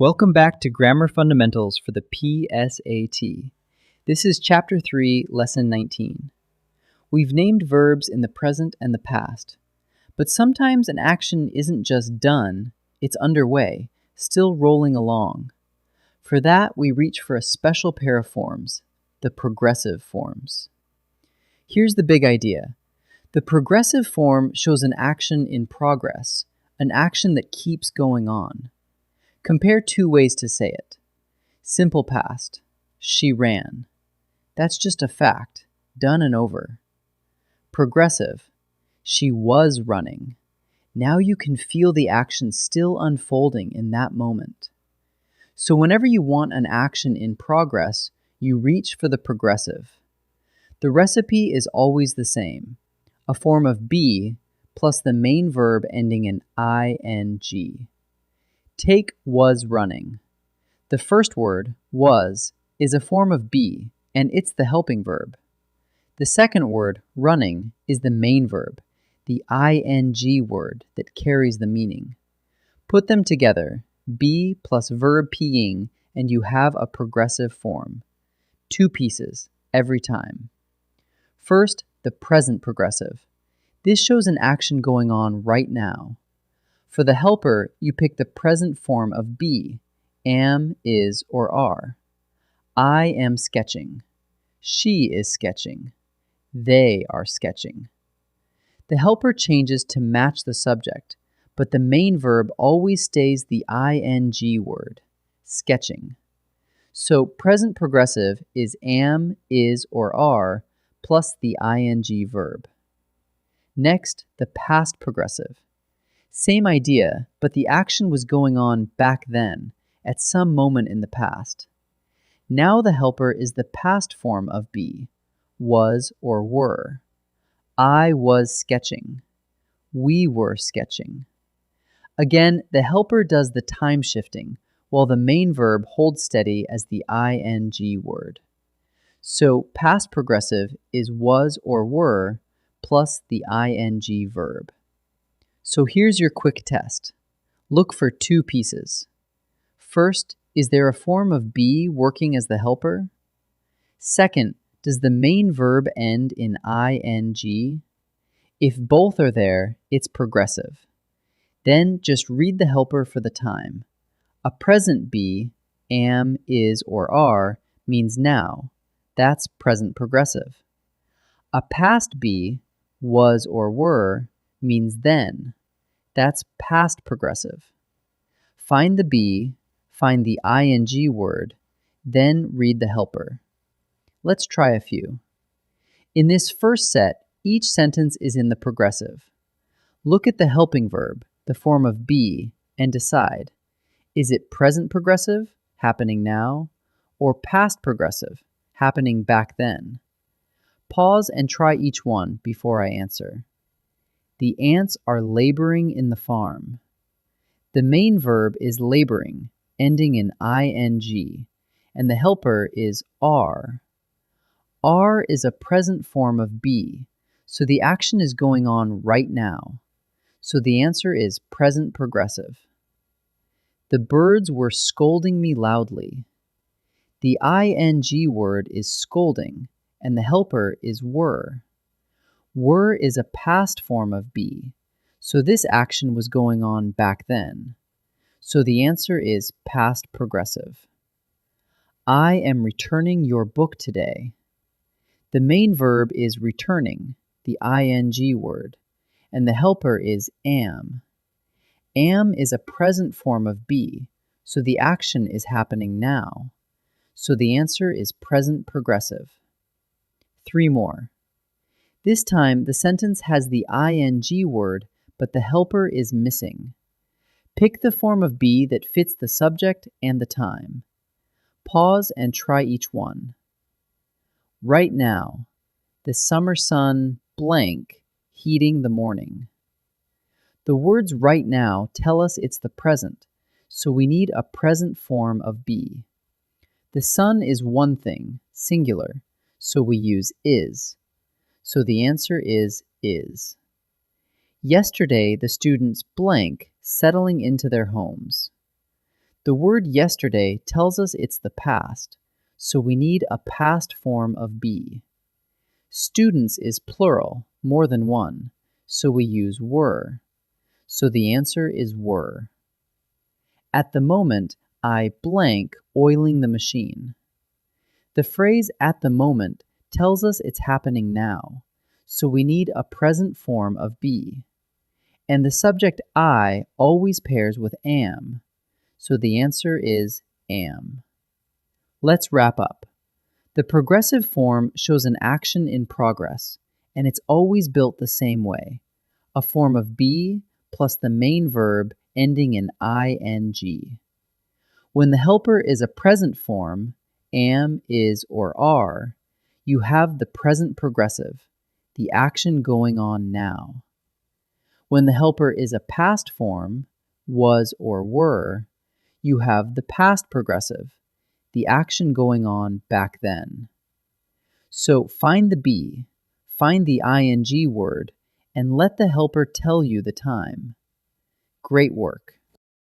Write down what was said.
Welcome back to Grammar Fundamentals for the PSAT. This is Chapter 3, Lesson 19. We've named verbs in the present and the past, but sometimes an action isn't just done, it's underway, still rolling along. For that, we reach for a special pair of forms, the progressive forms. Here's the big idea. The progressive form shows an action in progress, an action that keeps going on. Compare two ways to say it. Simple past, she ran. That's just a fact, done and over. Progressive, she was running. Now you can feel the action still unfolding in that moment. So whenever you want an action in progress, you reach for the progressive. The recipe is always the same, a form of be plus the main verb ending in ing. Take was running. The first word, was, is a form of be, and it's the helping verb. The second word, running, is the main verb, the ing word that carries the meaning. Put them together, be plus verb-ing, and you have a progressive form. Two pieces, every time. First, the present progressive. This shows an action going on right now. For the helper, you pick the present form of be, am, is, or are. I am sketching. She is sketching. They are sketching. The helper changes to match the subject, but the main verb always stays the ing word, sketching. So present progressive is am, is, or are, plus the ing verb. Next, the past progressive. Same idea, but the action was going on back then, at some moment in the past. Now the helper is the past form of be, was or were. I was sketching. We were sketching. Again, the helper does the time shifting, while the main verb holds steady as the ing word. So past progressive is was or were plus the ing verb. So here's your quick test. Look for two pieces. First, is there a form of be working as the helper? Second, does the main verb end in ing? If both are there, it's progressive. Then just read the helper for the time. A present be, am, is, or are, means now. That's present progressive. A past be, was or were, means then. That's past progressive. Find the be, find the ing word, then read the helper. Let's try a few. In this first set, each sentence is in the progressive. Look at the helping verb, the form of be, and decide. Is it present progressive, happening now, or past progressive, happening back then? Pause and try each one before I answer. The ants are laboring in the farm. The main verb is laboring, ending in ing, and the helper is are. Are is a present form of be, so the action is going on right now. So the answer is present progressive. The birds were scolding me loudly. The ing word is scolding, and the helper is were. Were is a past form of be, so this action was going on back then. So the answer is past progressive. I am returning your book today. The main verb is returning, the ing word, and the helper is am. Am is a present form of be, so the action is happening now. So the answer is present progressive. Three more. This time, the sentence has the ing word, but the helper is missing. Pick the form of be that fits the subject and the time. Pause and try each one. Right now, the summer sun blank heating the morning. The words right now tell us it's the present, so we need a present form of be. The sun is one thing, singular, so we use is. So the answer is. Yesterday, the students blank settling into their homes. The word yesterday tells us it's the past, so we need a past form of be. Students is plural, more than one, so we use were. So the answer is were. At the moment, I blank oiling the machine. The phrase at the moment tells us it's happening now, so we need a present form of be. And the subject I always pairs with am, so the answer is am. Let's wrap up. The progressive form shows an action in progress, and it's always built the same way, a form of be plus the main verb ending in ing. When the helper is a present form, am, is, or are, you have the present progressive, the action going on now. When the helper is a past form, was or were, you have the past progressive, the action going on back then. So find the be, find the ing word, and let the helper tell you the time. Great work.